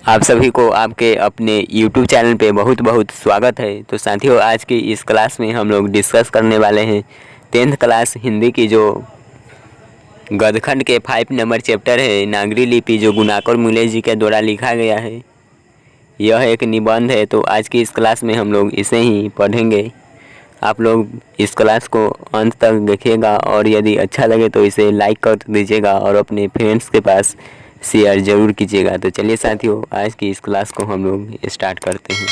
आप सभी को आपके अपने YouTube चैनल पे बहुत बहुत स्वागत है। तो साथियों, आज की इस क्लास में हम लोग डिस्कस करने वाले हैं 10th क्लास हिंदी की जो गदखंड के 5 नंबर चैप्टर है नागरी लिपि, जो गुणाकर मूले जी के द्वारा लिखा गया है। यह एक निबंध है। तो आज की इस क्लास में हम लोग इसे ही पढ़ेंगे। आप लोग इस क्लास को अंत तक देखिएगा और यदि अच्छा लगे तो इसे लाइक कर दीजिएगा और अपने फ्रेंड्स के पास शेयर ज़रूर कीजिएगा। तो चलिए साथियों, आज की इस क्लास को हम लोग स्टार्ट करते हैं।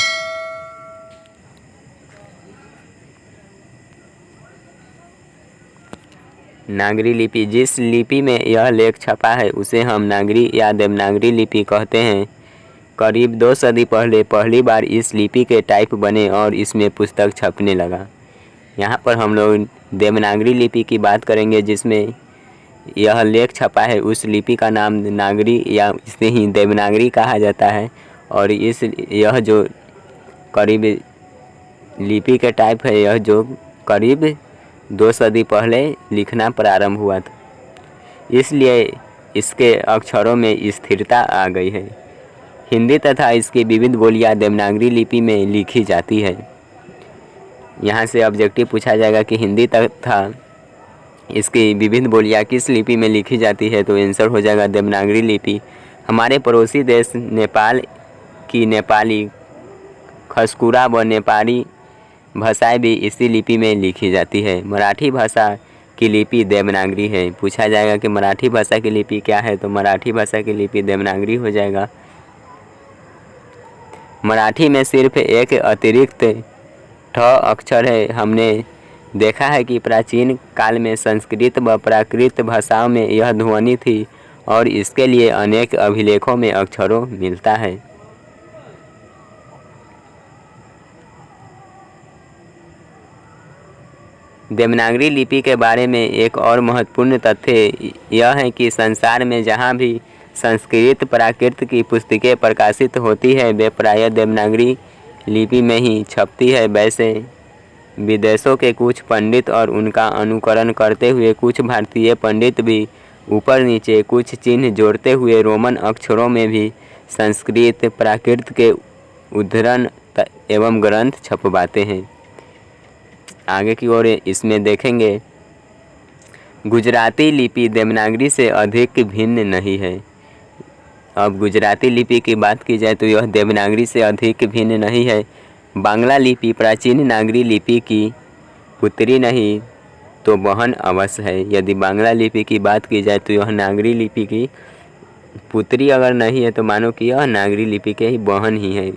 नागरी लिपि, जिस लिपि में यह लेख छपा है उसे हम नागरी या देवनागरी लिपि कहते हैं। करीब 2 सदी पहले पहली बार इस लिपि के टाइप बने और इसमें पुस्तक छपने लगा। यहाँ पर हम लोग देवनागरी लिपि की बात करेंगे, जिसमें यह लेख छपा है। उस लिपि का नाम नागरी या इसे ही देवनागरी कहा जाता है। और यह जो करीब लिपि के टाइप है, यह जो करीब 2 सदी पहले लिखना प्रारंभ हुआ था, इसलिए इसके अक्षरों में स्थिरता आ गई है। हिंदी तथा इसकी विविध बोलियां देवनागरी लिपि में लिखी जाती है। यहाँ से ऑब्जेक्टिव पूछा जाएगा कि हिंदी तथा इसकी विभिन्न बोलियां किस लिपि में लिखी जाती है, तो आंसर हो जाएगा देवनागरी लिपि। हमारे पड़ोसी देश नेपाल की नेपाली, खसकुरा व नेपाली भाषाएं भी इसी लिपि में लिखी जाती है। मराठी भाषा की लिपि देवनागरी है। पूछा जाएगा कि मराठी भाषा की लिपि क्या है, तो मराठी भाषा की लिपि देवनागरी हो जाएगा। मराठी में सिर्फ एक अतिरिक्त ठ अक्षर है। हमने देखा है कि प्राचीन काल में संस्कृत व प्राकृत भाषाओं में यह ध्वनि थी और इसके लिए अनेक अभिलेखों में अक्षरों मिलता है। देवनागरी लिपि के बारे में एक और महत्वपूर्ण तथ्य यह है कि संसार में जहाँ भी संस्कृत प्राकृत की पुस्तकें प्रकाशित होती है, वे प्रायः देवनागरी लिपि में ही छपती है। वैसे विदेशों के कुछ पंडित और उनका अनुकरण करते हुए कुछ भारतीय पंडित भी ऊपर नीचे कुछ चिन्ह जोड़ते हुए रोमन अक्षरों में भी संस्कृत प्राकृत के उद्धरण एवं ग्रंथ छपवाते हैं। आगे की ओर इसमें देखेंगे, गुजराती लिपि देवनागरी से अधिक भिन्न नहीं है। अब गुजराती लिपि की बात की जाए तो यह देवनागरी से अधिक भिन्न नहीं है। बांग्ला लिपि प्राचीन नागरी लिपि की पुत्री नहीं तो बहन अवश्य है। यदि बांग्ला लिपि की बात की जाए तो यह नागरी लिपि की पुत्री अगर नहीं है तो मानो कि यह नागरी लिपि के ही बहन ही है।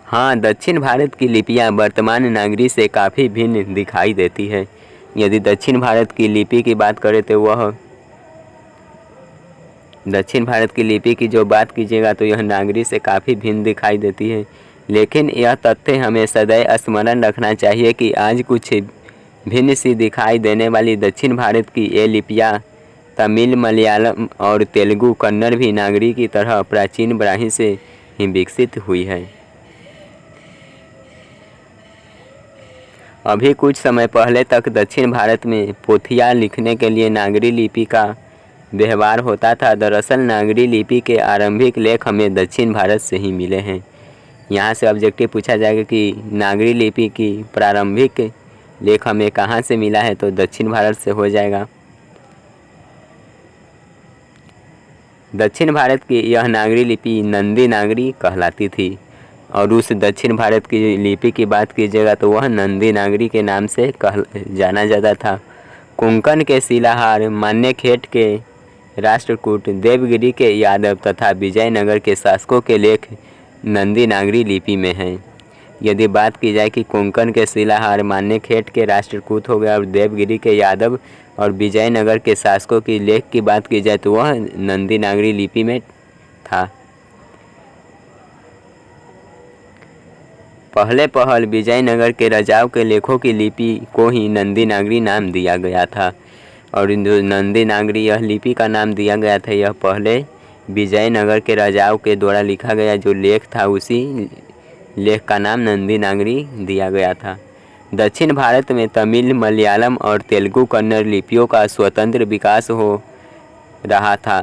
हाँ, दक्षिण भारत की लिपियाँ वर्तमान नागरी से काफ़ी भिन्न दिखाई देती है। यदि दक्षिण भारत की लिपि की बात करें तो वह दक्षिण भारत की लिपि की जो बात कीजिएगा तो यह नागरी से काफ़ी भिन्न दिखाई देती है। लेकिन यह तथ्य हमें सदैव स्मरण रखना चाहिए कि आज कुछ भिन्न सी दिखाई देने वाली दक्षिण भारत की ये लिपियाँ तमिल, मलयालम और तेलुगु, कन्नड़ भी नागरी की तरह प्राचीन ब्राह्मी से ही विकसित हुई है। अभी कुछ समय पहले तक दक्षिण भारत में पोथियाँ लिखने के लिए नागरी लिपि का व्यवहार होता था। दरअसल नागरी लिपि के आरंभिक लेख हमें दक्षिण भारत से ही मिले हैं। यहाँ से ऑब्जेक्टिव पूछा जाएगा कि नागरी लिपि की प्रारंभिक लेख हमें कहाँ से मिला है, तो दक्षिण भारत से हो जाएगा। दक्षिण भारत की यह नागरी लिपि नंदी नागरी कहलाती थी और उस दक्षिण भारत की लिपि की बात कीजिएगा तो वह नंदी नागरी के नाम से जाना जाता था। कोंकण के शिलाहार, मान्यखेट के राष्ट्रकूट, देवगिरी के यादव तथा विजयनगर के शासकों के लेख नंदी नागरी लिपि में हैं। यदि बात की जाए कि कोंकण के शिलाहार, मान्यखेट के राष्ट्रकूट हो गया और देवगिरी के यादव और विजयनगर के शासकों की लेख की बात की जाए तो वह नंदी नागरी लिपि में था। पहल विजयनगर के राजाओं के लेखों की लिपि को ही नंदी नागरी नाम दिया गया था। और जो नंदी नागरी यह लिपि का नाम दिया गया था, यह पहले विजयनगर के राजाओं के द्वारा लिखा गया जो लेख था, उसी लेख का नाम नंदी नागरी दिया गया था। दक्षिण भारत में तमिल, मलयालम और तेलुगु, कन्नड़ लिपियों का स्वतंत्र विकास हो रहा था।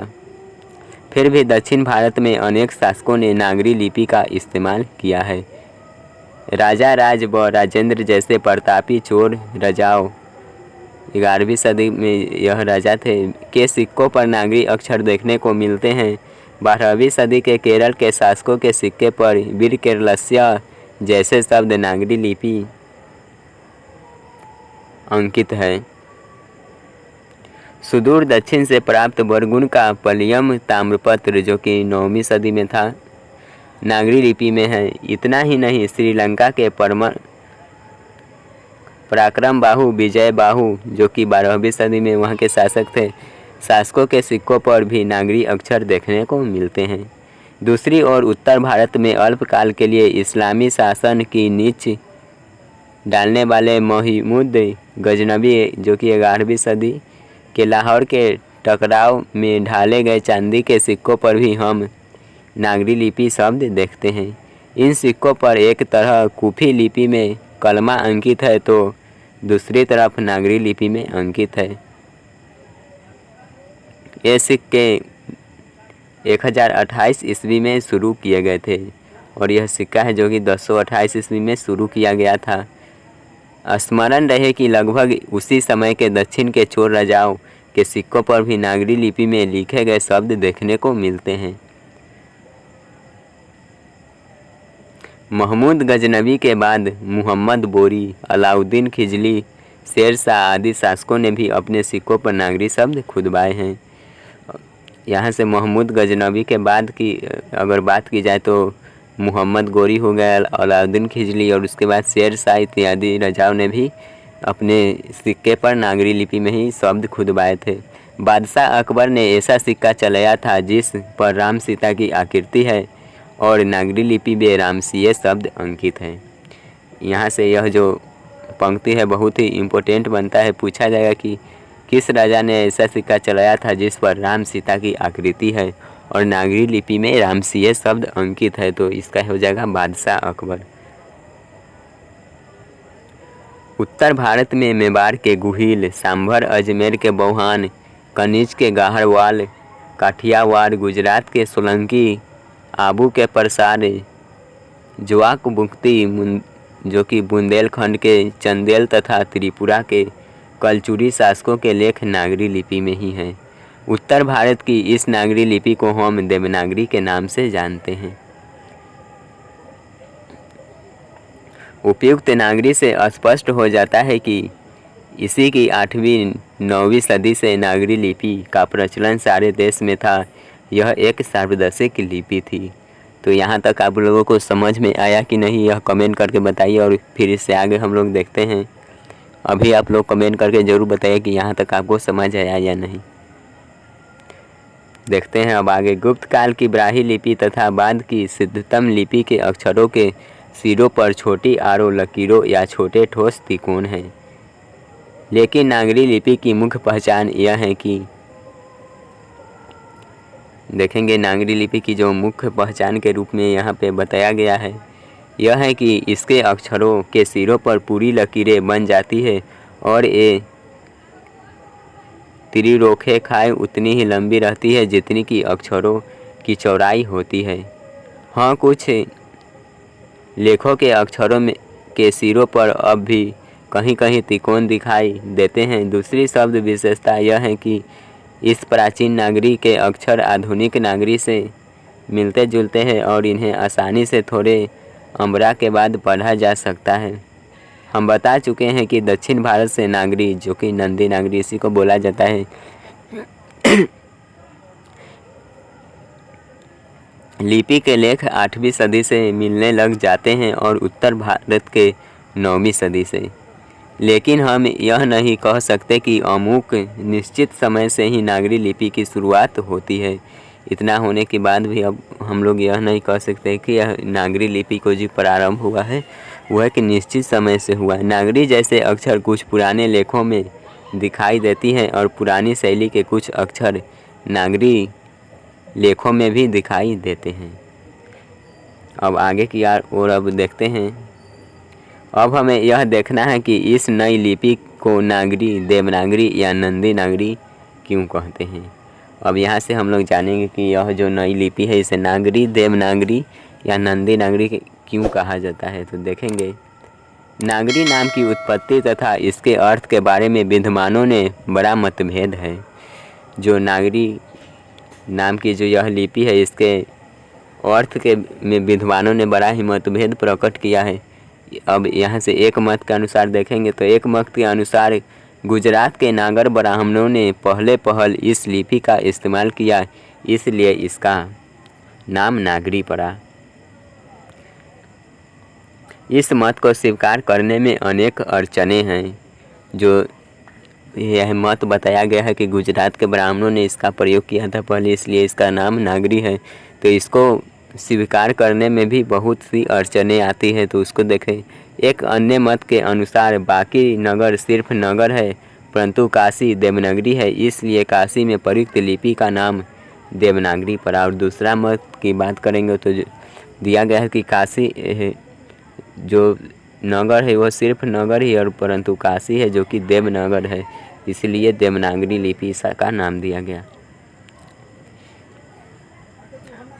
फिर भी दक्षिण भारत में अनेक शासकों ने नागरी लिपि का इस्तेमाल किया है। राजा राज व राजेंद्र जैसे प्रतापी चोर राजाओं 11वीं सदी में यह राजा थे के सिक्कों पर नागरी अक्षर देखने को मिलते हैं। 12वीं सदी के केरल के शासकों के सिक्के पर वीर केरलस्य जैसे शब्द नागरी लिपि अंकित है। सुदूर दक्षिण से प्राप्त बरगुन का पलियम ताम्रपत्र जो कि 9वीं सदी में था नागरी लिपि में है। इतना ही नहीं, श्रीलंका के पराक्रम बाहु विजय बाहु जो कि 12वीं सदी में वहाँ के शासक थे, शासकों के सिक्कों पर भी नागरी अक्षर देखने को मिलते हैं। दूसरी ओर उत्तर भारत में अल्पकाल के लिए इस्लामी शासन की नींव डालने वाले महमूद गजनबी जो कि 11वीं सदी के लाहौर के टकराव में ढाले गए चांदी के सिक्कों पर भी हम नागरी लिपि शब्द देखते हैं। इन सिक्कों पर एक तरह कूफी लिपि में कलमा अंकित है तो दूसरी तरफ नागरी लिपि में अंकित है। ये सिक्के 1028 ईस्वी में शुरू किए गए थे और यह सिक्का है जो कि 1028 ईस्वी में शुरू किया गया था। स्मरण रहे कि लगभग उसी समय के दक्षिण के चोर राजाओं के सिक्कों पर भी नागरी लिपि में लिखे गए शब्द देखने को मिलते हैं। महमूद गजनबी के बाद मुहम्मद बोरी, अलाउद्दीन खिजली, शेर शाह आदि शासकों ने भी अपने सिक्कों पर नागरी शब्द खुदवाए हैं। यहाँ से महमूद गजनबी के बाद की अगर बात की जाए तो मुहम्मद गोरी हो गया, अलाउद्दीन खिजली और उसके बाद शेर शाह इत्यादि राजाओं ने भी अपने सिक्के पर नागरी लिपि में ही शब्द खुदवाए थे। बादशाह अकबर ने ऐसा सिक्का चलाया था जिस पर राम सीता की आकृति है और नागरी लिपि में रामसीय शब्द अंकित है। यहाँ से यह जो पंक्ति है बहुत ही इम्पोर्टेंट बनता है। पूछा जाएगा कि किस राजा ने ऐसा सिक्का चलाया था जिस पर राम सीता की आकृति है और नागरी लिपि में रामसीय शब्द अंकित है, तो इसका हो जाएगा बादशाह अकबर। उत्तर भारत में मेवाड़ के गुहिल, सांभर अजमेर के बौहान, कनिज के गाहरवाल, काठियावाड़, गुजरात के सोलंकी, आबू के प्रसार, ज्वाक बुक्ती जो कि बुंदेलखंड के चंदेल तथा त्रिपुरा के कलचुरी शासकों के लेख नागरी लिपि में ही हैं। उत्तर भारत की इस नागरी लिपि को हम देवनागरी के नाम से जानते हैं। उपयुक्त नागरी से स्पष्ट हो जाता है कि इसी की 8वीं-9वीं सदी से नागरी लिपि का प्रचलन सारे देश में था। यह एक सार्वदेशिक लिपि थी। तो यहाँ तक आप लोगों को समझ में आया कि नहीं, यह कमेंट करके बताइए और फिर इससे आगे हम लोग देखते हैं। अभी आप लोग कमेंट करके ज़रूर बताइए कि यहाँ तक आपको समझ आया या नहीं। देखते हैं अब आगे। गुप्त काल की ब्राह्मी लिपि तथा बाद की सिद्धतम लिपि के अक्षरों के सिरों पर छोटी आरो लकीरों या छोटे ठोस त्रिकोण हैं। लेकिन नागरी लिपि की मुख्य पहचान यह है कि देखेंगे नागरी लिपि की जो मुख्य पहचान के रूप में यहाँ पे बताया गया है यह है कि इसके अक्षरों के सिरों पर पूरी लकीरें बन जाती है और ये त्रिरेखाएं खाए उतनी ही लंबी रहती है जितनी कि अक्षरों की चौड़ाई होती है। हाँ, कुछ लेखों के अक्षरों में के सिरों पर अब भी कहीं कहीं त्रिकोण दिखाई देते हैं। दूसरी शब्द विशेषता यह है कि इस प्राचीन नागरी के अक्षर आधुनिक नागरी से मिलते जुलते हैं और इन्हें आसानी से थोड़े अमरा के बाद पढ़ा जा सकता है। हम बता चुके हैं कि दक्षिण भारत से नागरी जो कि नंदी नागरी इसी को बोला जाता है लिपि के लेख 8वीं सदी से मिलने लग जाते हैं और उत्तर भारत के 9वीं सदी से। लेकिन हम यह नहीं कह सकते कि अमुक निश्चित समय से ही नागरी लिपि की शुरुआत होती है। इतना होने के बाद भी अब हम लोग यह नहीं कह सकते कि यह नागरी लिपि को जो प्रारंभ हुआ है वह कि निश्चित समय से हुआ। नागरी जैसे अक्षर कुछ पुराने लेखों में दिखाई देती हैं और पुरानी शैली के कुछ अक्षर नागरी लेखों में भी दिखाई देते हैं। अब आगे की ओर अब देखते हैं। अब हमें यह देखना है कि इस नई लिपि को नागरी, देवनागरी या नंदी नागरी क्यों कहते हैं। अब यहाँ से हम लोग जानेंगे कि यह जो नई लिपि है इसे नागरी, देवनागरी या नंदी नागरी क्यों कहा जाता है। तो देखेंगे, नागरी नाम की उत्पत्ति तथा इसके अर्थ के बारे में विद्वानों ने बड़ा मतभेद है। जो नागरी नाम की जो यह लिपि है इसके अर्थ के में विद्वानों ने बड़ा ही मतभेद प्रकट किया है। अब यहाँ से एक मत के अनुसार देखेंगे तो एक मत के अनुसार गुजरात के नागर ब्राह्मणों ने पहल इस लिपि का इस्तेमाल किया, इसलिए इसका नाम नागरी पड़ा। इस मत को स्वीकार करने में अनेक अड़चनें हैं। जो यह मत बताया गया है कि गुजरात के ब्राह्मणों ने इसका प्रयोग किया था पहले, इसलिए इसका नाम नागरी है, तो इसको स्वीकार करने में भी बहुत सी अड़चनें आती है। तो उसको देखें। एक अन्य मत के अनुसार बाकी नगर सिर्फ नगर है, परंतु काशी देवनागरी है, इसलिए काशी में प्रयुक्त लिपि का नाम देवनागरी पड़ा। और दूसरा मत की बात करेंगे तो दिया गया है कि काशी जो नगर है वो सिर्फ नगर ही और परंतु काशी है जो कि देवनगर है, इसलिए देवनागरी लिपि का नाम दिया गया।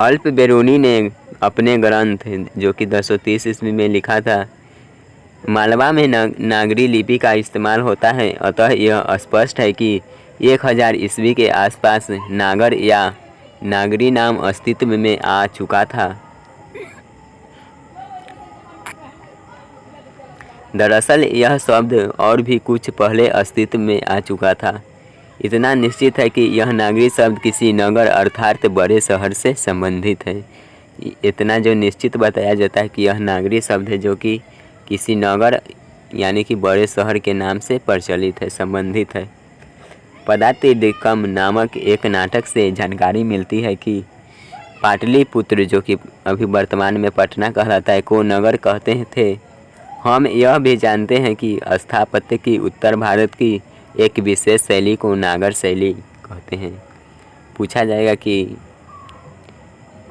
अल्प बेरूनी ने अपने ग्रंथ जो कि 1030 ईस्वी में लिखा था, मालवा में नागरी लिपि का इस्तेमाल होता है, अतः यह स्पष्ट है कि 1000 ईस्वी के आसपास नागर या नागरी नाम अस्तित्व में आ चुका था। दरअसल यह शब्द और भी कुछ पहले अस्तित्व में आ चुका था। इतना निश्चित है कि यह नागरी शब्द किसी नगर अर्थात बड़े शहर से संबंधित है। इतना जो निश्चित बताया जाता है कि यह नागरी शब्द है जो कि किसी नगर यानी कि बड़े शहर के नाम से प्रचलित है, संबंधित है। पदातिदिक्कम नामक एक नाटक से जानकारी मिलती है कि पाटलिपुत्र जो कि अभी वर्तमान में पटना कहलाता है को नगर कहते थे। हम यह भी जानते हैं कि स्थापत्य की उत्तर भारत की एक विशेष शैली को नागर शैली कहते हैं। पूछा जाएगा कि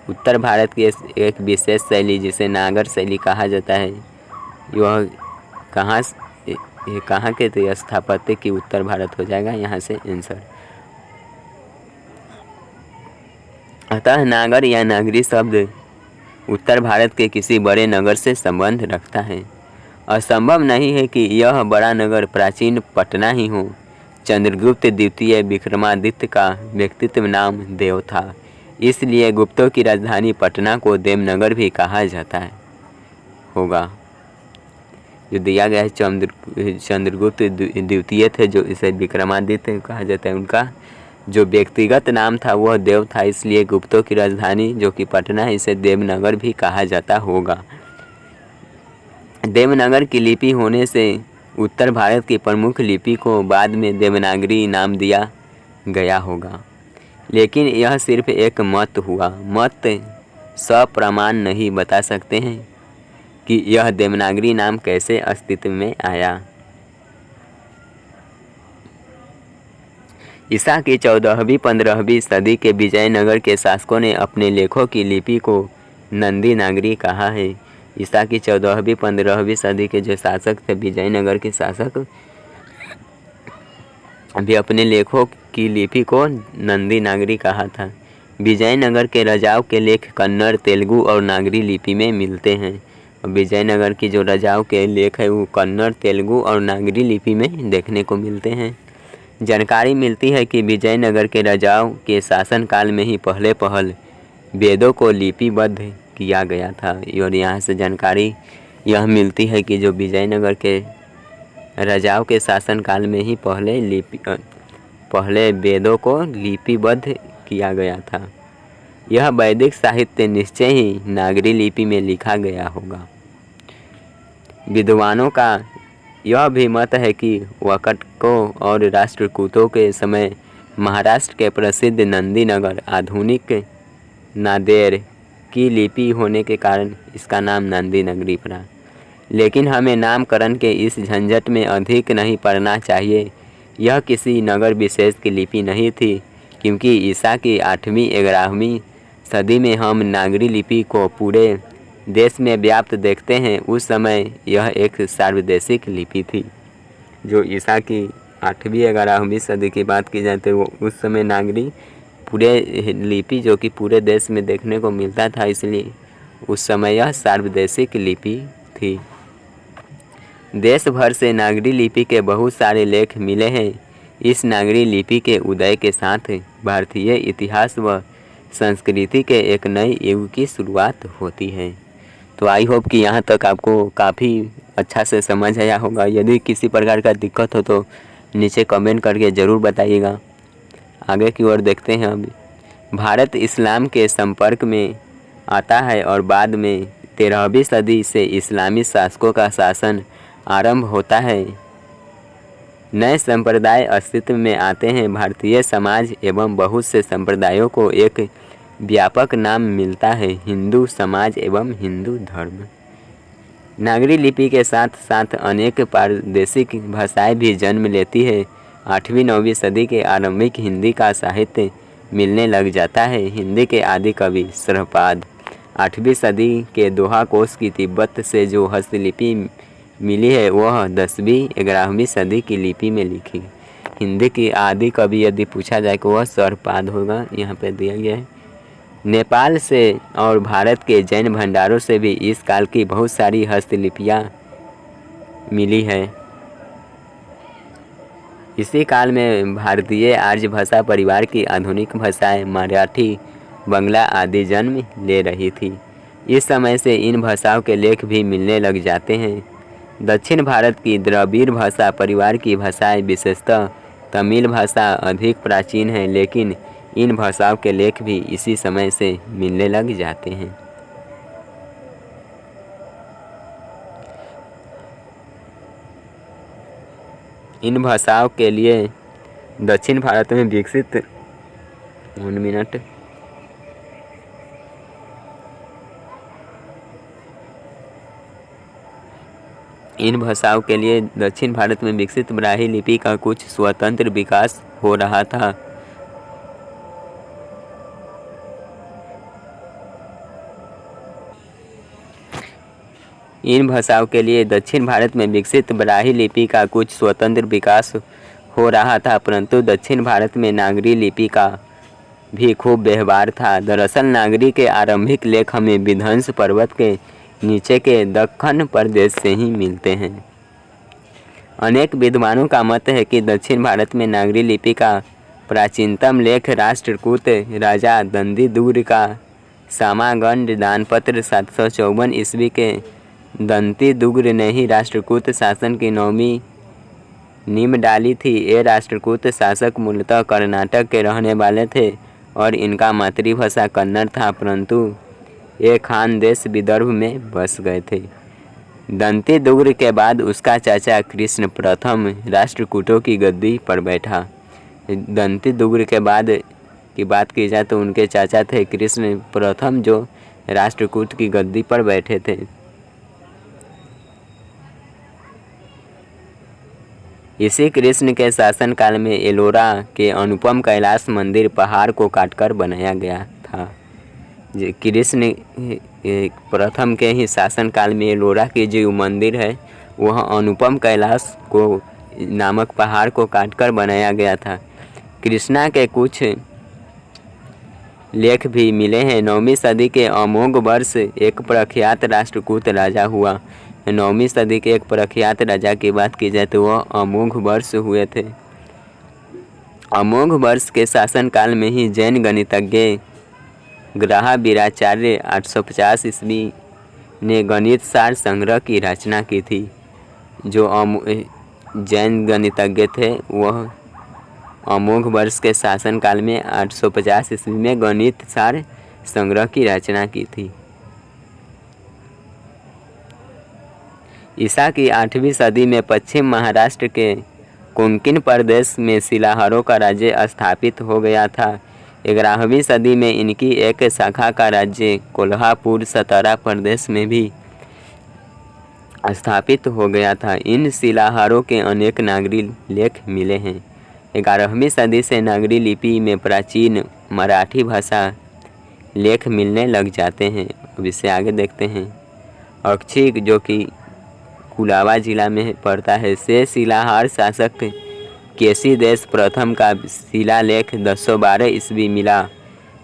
उत्तर भारत की एक विशेष शैली जिसे नागर शैली कहा जाता है यह कहाँ के थे? स्थापत्य की उत्तर भारत हो जाएगा यहाँ से आंसर। अतः नागर या नागरी शब्द उत्तर भारत के किसी बड़े नगर से संबंध रखता है। असंभव नहीं है कि यह बड़ा नगर प्राचीन पटना ही हो। चंद्रगुप्त द्वितीय विक्रमादित्य का व्यक्तित्व नाम देव था, इसलिए गुप्तों की राजधानी पटना को देवनगर भी कहा जाता है होगा। जो दिया गया है चंद्रगुप्त द्वितीय थे जो इसे विक्रमादित्य कहा जाता है, उनका जो व्यक्तिगत नाम था वह देव था, इसलिए गुप्तों की राजधानी जो कि पटना है इसे देवनगर भी कहा जाता होगा। देवनागर की लिपि होने से उत्तर भारत की प्रमुख लिपि को बाद में देवनागरी नाम दिया गया होगा, लेकिन यह सिर्फ एक मत हुआ। मत सप्रमाण नहीं बता सकते हैं कि यह देवनागरी नाम कैसे अस्तित्व में आया। ईसा की 14वीं-15वीं सदी के विजयनगर के शासकों ने अपने लेखों की लिपि को नंदी नागरी कहा है। ईसा की 14वीं-15वीं सदी के जो शासक थे, विजयनगर के शासक, भी अपने लेखों की लिपि को नंदी नागरी कहा था। विजयनगर के राजाओं के लेख कन्नड़, तेलुगु और नागरी लिपि में मिलते हैं। विजयनगर की जो राजाओं के लेख है वो कन्नड़, तेलुगु और नागरी लिपि में देखने को मिलते हैं। जानकारी मिलती है कि विजयनगर के राजाओं के शासनकाल में ही पहल वेदों को लिपिबद्ध किया गया था। और यहाँ से जानकारी यह मिलती है कि जो विजयनगर के राजाओं के शासनकाल में ही पहले वेदों को लिपिबद्ध किया गया था। यह वैदिक साहित्य निश्चय ही नागरी लिपि में लिखा गया होगा। विद्वानों का यह भी मत है कि वकटकों और राष्ट्रकूटों के समय महाराष्ट्र के प्रसिद्ध नंदीनगर आधुनिक नांदेड़ की लिपि होने के कारण इसका नाम नंदी नगरी पड़ा। लेकिन हमें नामकरण के इस झंझट में अधिक नहीं पड़ना चाहिए। यह किसी नगर विशेष की लिपि नहीं थी, क्योंकि ईसा की 8वीं-11वीं सदी में हम नागरी लिपि को पूरे देश में व्याप्त देखते हैं। उस समय यह एक सार्वदेशिक लिपि थी। जो ईसा की 8वीं-11वीं सदी की बात की जाए तो वो उस समय नागरी पूरे लिपि जो कि पूरे देश में देखने को मिलता था, इसलिए उस समय यह सार्वदेशिक लिपि थी। देश भर से नागरी लिपि के बहुत सारे लेख मिले हैं। इस नागरी लिपि के उदय के साथ भारतीय इतिहास व संस्कृति के एक नए युग की शुरुआत होती है। तो आई होप कि यहाँ तक आपको काफ़ी अच्छा से समझ आया होगा। यदि किसी प्रकार का दिक्कत हो तो नीचे कमेंट करके ज़रूर बताइएगा। आगे की ओर देखते हैं। अब भारत इस्लाम के संपर्क में आता है और बाद में 13वीं सदी से इस्लामी शासकों का शासन आरंभ होता है। नए संप्रदाय अस्तित्व में आते हैं। भारतीय समाज एवं बहुत से संप्रदायों को एक व्यापक नाम मिलता है, हिंदू समाज एवं हिंदू धर्म। नागरी लिपि के साथ साथ अनेक प्रादेशिक भाषाएं भी जन्म लेती है। 8वीं-9वीं सदी के आरंभिक हिंदी का साहित्य मिलने लग जाता है। हिंदी के आदि कवि सरपाद 8वीं सदी के दोहा कोश की तिब्बत से जो हस्तलिपि मिली है वह 10वीं-11वीं सदी की लिपि में लिखी। हिंदी की आदि कवि यदि पूछा जाए तो वह सरपाद होगा, यहाँ पे दिया गया है। नेपाल से और भारत के जैन भंडारों से भी इस काल की बहुत सारी हस्तलिपियाँ मिली है। इसी काल में भारतीय आर्य भाषा परिवार की आधुनिक भाषाएं मराठी, बंगला आदि जन्म ले रही थी। इस समय से इन भाषाओं के लेख भी मिलने लग जाते हैं। दक्षिण भारत की द्रविड़ भाषा परिवार की भाषाएं विशेषतः तमिल भाषा अधिक प्राचीन है, लेकिन इन भाषाओं के लेख भी इसी समय से मिलने लग जाते हैं। इन भाषाओं के लिए दक्षिण भारत में विकसित इन भाषाओं के लिए दक्षिण भारत में विकसित ब्राह्मी लिपि का कुछ स्वतंत्र विकास हो रहा था। इन भाषाओं के लिए दक्षिण भारत में विकसित ब्राह्मी लिपि का कुछ स्वतंत्र विकास हो रहा था, परंतु दक्षिण भारत में नागरी लिपि का भी खूब व्यवहार था। दरअसल नागरी के आरंभिक लेख हमें विंध्य पर्वत के नीचे के दक्कन प्रदेश से ही मिलते हैं। अनेक विद्वानों का मत है कि दक्षिण भारत में नागरी लिपि का प्राचीनतम लेख राष्ट्रकूट राजा दंतीदुर्ग का समागम दानपत्र 754 ईस्वी के दंतीदुर्ग ने ही राष्ट्रकूट शासन की 9वीं नींव डाली थी। ये राष्ट्रकूट शासक मूलतः कर्नाटक के रहने वाले थे और इनका मातृभाषा कन्नड़ था, परंतु ये खानदेश विदर्भ में बस गए थे। दंतीदुर्ग के बाद उसका चाचा कृष्ण प्रथम राष्ट्रकूटों की गद्दी पर बैठा। दंतीदुर्ग के बाद की बात की जाए तो उनके चाचा थे कृष्ण प्रथम, जो राष्ट्रकूट की गद्दी पर बैठे थे। इसी कृष्ण के शासनकाल में एलोरा के अनुपम कैलाश मंदिर पहाड़ को काटकर बनाया गया था। कृष्ण प्रथम के ही शासनकाल में एलोरा की जो मंदिर है वह अनुपम कैलाश को नामक पहाड़ को काटकर बनाया गया था। कृष्णा के कुछ लेख भी मिले हैं। 9वीं सदी के अमोघ वर्ष एक प्रख्यात राष्ट्रकूट राजा हुआ। 9वीं सदी के एक प्रख्यात राजा की बात की जाए तो वह अमोघ वर्ष हुए थे। अमोघ वर्ष के शासनकाल में ही जैन गणितज्ञ ग्रहावीराचार्य 850 ईस्वी ने गणित सार संग्रह की रचना की थी। जो जैन गणितज्ञ थे वह अमोघ वर्ष के शासनकाल में 850 ईस्वी में गणित सार संग्रह की रचना की थी। ईसा की 8वीं सदी में पश्चिम महाराष्ट्र के कोंकण प्रदेश में शिलाहारों का राज्य स्थापित हो गया था। 11वीं सदी में इनकी एक शाखा का राज्य कोल्हापुर सतारा प्रदेश में भी स्थापित हो गया था। इन शिलाहारों के अनेक नागरी लेख मिले हैं। 11वीं सदी से नागरी लिपि में प्राचीन मराठी भाषा लेख मिलने लग जाते हैं। अब इससे आगे देखते हैं। अक्षी जो कि कुलाबा जिला में पड़ता है, से शिलाहार शासक केसी देश प्रथम का शिलालेख 1012 ईस्वी मिला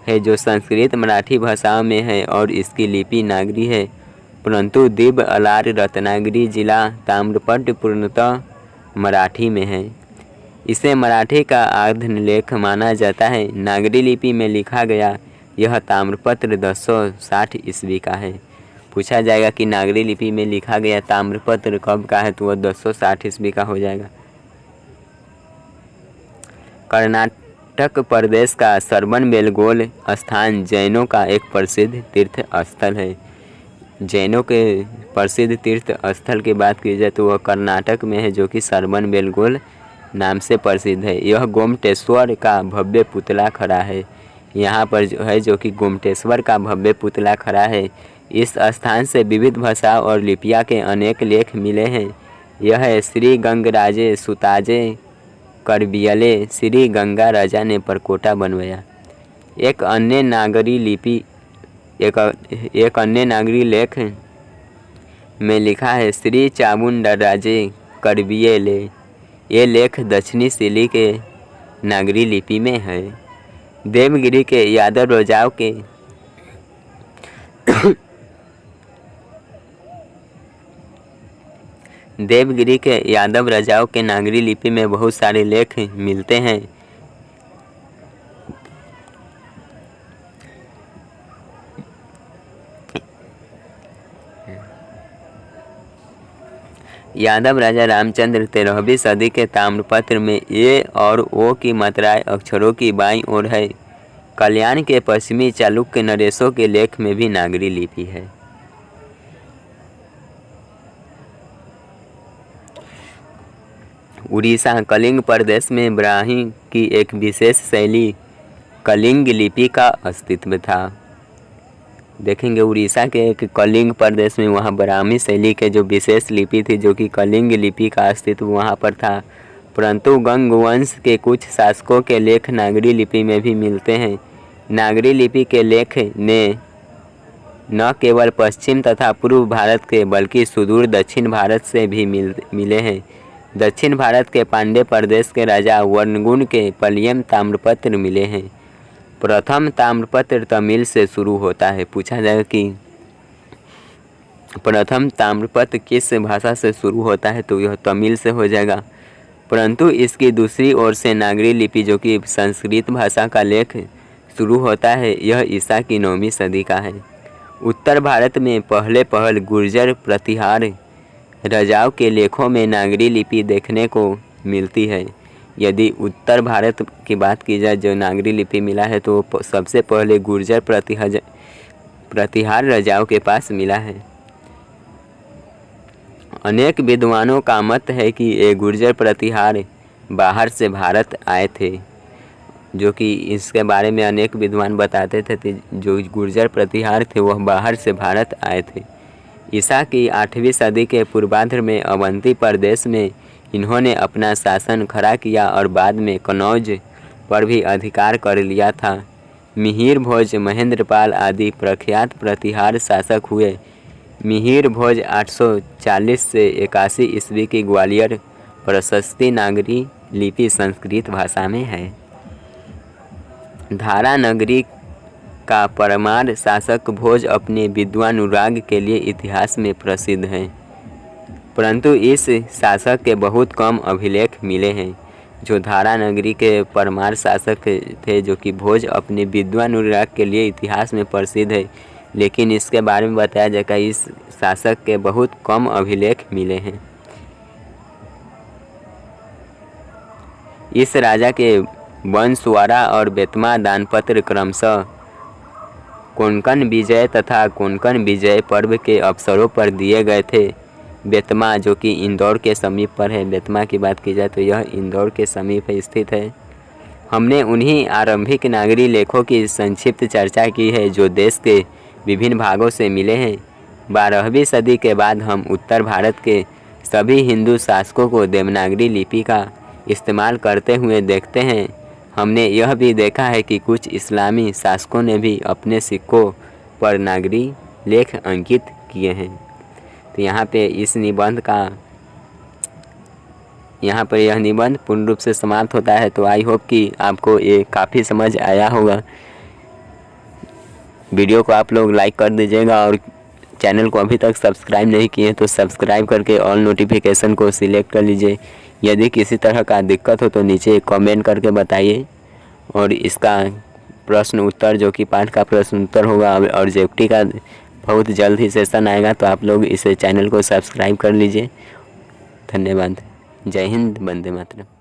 है, जो संस्कृत मराठी भाषाओं में है और इसकी लिपि नागरी है, परंतु दिव्य अलार रत्नागिरी जिला ताम्रपत्र पूर्णतः मराठी में है। इसे मराठी का आद्यलेख माना जाता है। नागरी लिपि में लिखा गया यह ताम्रपत्र 1060 ईस्वी का है। पूछा जाएगा कि नागरी लिपि में लिखा गया ताम्रपत्र कब का है, तो वह 1060 ईस्वी का हो जाएगा। कर्नाटक प्रदेश का श्रवणबेलगोला स्थान जैनों का एक प्रसिद्ध तीर्थ स्थल है। जैनों के प्रसिद्ध तीर्थ स्थल की बात की जाए तो वह कर्नाटक में है, जो कि श्रवणबेलगोला नाम से प्रसिद्ध है। यह गोमटेश्वर का भव्य पुतला खड़ा है। यहाँ पर जो कि गोमटेश्वर का भव्य पुतला खड़ा है। इस स्थान से विविध भाषा और लिपियाँ के अनेक लेख मिले हैं। यह है श्री गंगराजे सुताजे करबियले श्री गंगा राजा ने परकोटा बनवाया। एक अन्य नागरी लेख में लिखा है श्री चामुंडराजे करबियले। ये लेख दक्षिणी शिली के नागरी लिपि में है। देवगिरी के यादव राजाओं के नागरी लिपि में बहुत सारे लेख मिलते हैं। यादव राजा रामचंद्र 13वीं सदी के ताम्रपत्र में ए और ओ की मात्राएं अक्षरों की बाईं ओर है। कल्याण के पश्चिमी चालुक्य नरेशों के लेख में भी नागरी लिपि है। उड़ीसा कलिंग प्रदेश में ब्राह्मी की एक विशेष शैली कलिंग लिपि का अस्तित्व था। देखेंगे उड़ीसा के एक कलिंग प्रदेश में वहाँ ब्राह्मी शैली के जो विशेष लिपि थी, जो कि कलिंग लिपि का अस्तित्व वहाँ पर था। परंतु गंग वंश के कुछ शासकों के लेख नागरी लिपि में भी मिलते हैं। नागरी लिपि के लेख ने न केवल पश्चिम तथा पूर्व भारत के बल्कि सुदूर दक्षिण भारत से भी मिले हैं। दक्षिण भारत के पांड्य प्रदेश के राजा वर्णगुण के पलियम ताम्रपत्र मिले हैं। प्रथम ताम्रपत्र तमिल से शुरू होता है। पूछा जाएगा कि प्रथम ताम्रपत्र किस भाषा से शुरू होता है, तो यह तमिल से हो जाएगा। परंतु इसकी दूसरी ओर से नागरी लिपि, जो कि संस्कृत भाषा का लेख शुरू होता है, यह ईसा की 9वीं सदी का है। उत्तर भारत में पहल गुर्जर प्रतिहार राजाओं के लेखों में नागरी लिपि देखने को मिलती है। यदि उत्तर भारत की बात की जाए जो नागरी लिपि मिला है, तो सबसे पहले गुर्जर प्रतिहार राजाओं के पास मिला है। अनेक विद्वानों का मत है कि ये गुर्जर प्रतिहार बाहर से भारत आए थे, जो कि इसके बारे में अनेक विद्वान बताते थे जो गुर्जर प्रतिहार थे वह बाहर से भारत आए थे। ईसा की 8वीं सदी के पूर्वार्ध में अवंती प्रदेश में इन्होंने अपना शासन खड़ा किया और बाद में कनौज पर भी अधिकार कर लिया था। मिहिर भोज, महेंद्रपाल आदि प्रख्यात प्रतिहार शासक हुए। मिहिर भोज 840 से 81 ईस्वी की ग्वालियर प्रशस्ति नागरी लिपि संस्कृत भाषा में है। धारा नगरी का परमार शासक भोज अपने विद्वानुराग के लिए इतिहास में प्रसिद्ध है, परंतु इस शासक के बहुत कम अभिलेख मिले हैं। जो धारा नगरी के परमार शासक थे, जो कि भोज अपने विद्वानुराग के लिए इतिहास में प्रसिद्ध है, लेकिन इसके बारे में बताया जाएगा इस शासक के बहुत कम अभिलेख मिले हैं। इस राजा के वंशवाड़ा और बेतमा दानपत्र क्रमशः कोंकण विजय तथा कोंकण विजय पर्व के अवसरों पर दिए गए थे। बेतमा जो कि इंदौर के समीप पर है, बेतमा की बात की जाए तो यह इंदौर के समीप स्थित है। हमने उन्हीं आरंभिक नागरी लेखों की संक्षिप्त चर्चा की है जो देश के विभिन्न भागों से मिले हैं। 12वीं सदी के बाद हम उत्तर भारत के सभी हिंदू शासकों को देवनागरी लिपि का इस्तेमाल करते हुए देखते हैं। हमने यह भी देखा है कि कुछ इस्लामी शासकों ने भी अपने सिक्कों पर नागरी लेख अंकित किए हैं। तो यहाँ पे इस निबंध का यहाँ पर यह निबंध पूर्ण रूप से समाप्त होता है। तो आई होप कि आपको ये काफ़ी समझ आया होगा। वीडियो को आप लोग लाइक कर दीजिएगा और चैनल को अभी तक सब्सक्राइब नहीं किए तो सब्सक्राइब करके ऑल नोटिफिकेशन को सिलेक्ट कर लीजिए। यदि किसी तरह का दिक्कत हो तो नीचे कमेंट करके बताइए। और इसका प्रश्न उत्तर जो कि पाठ का प्रश्न उत्तर होगा और जेओटी का बहुत जल्द ही सेशन आएगा, तो आप लोग इस चैनल को सब्सक्राइब कर लीजिए। धन्यवाद। जय हिंद, वंदे मातरम।